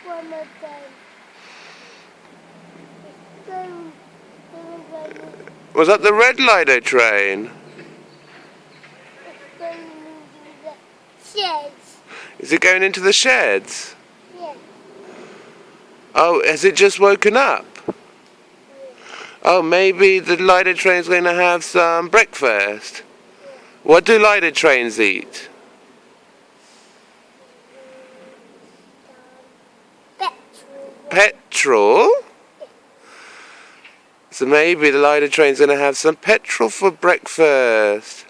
one of them. Was that the red Lido train? It's going into the sheds. Is it going into the sheds? Yeah. Oh, has it just woken up? Oh, maybe the Lido train's going to have some breakfast. What do Lido trains eat? Petrol? So maybe the Lido train's going to have some petrol for breakfast.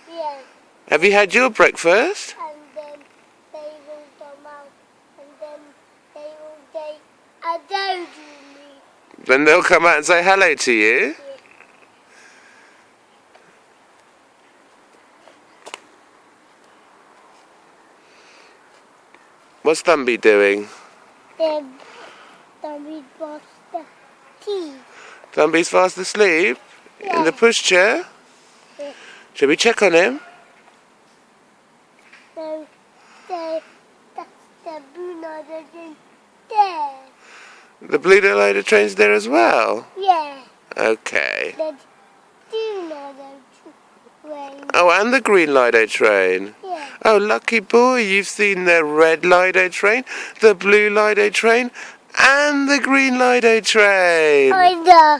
Yeah. Have you had your breakfast? And then they will come out and then they will say hello to me. Then they'll come out and say hello to you? Yeah. What's Thumby doing? Then we wash the tea. Thumby's fast asleep? Yeah. In the pushchair? Yeah. Shall we check on him? So that's the blue Lido train there. The blue Lido train's there as well? Yeah. Okay. The blue Lido train. Oh, and the green Lido train? Yeah. Oh, lucky boy, you've seen the red Lido train, the blue Lido train, and the green Lido train. I know.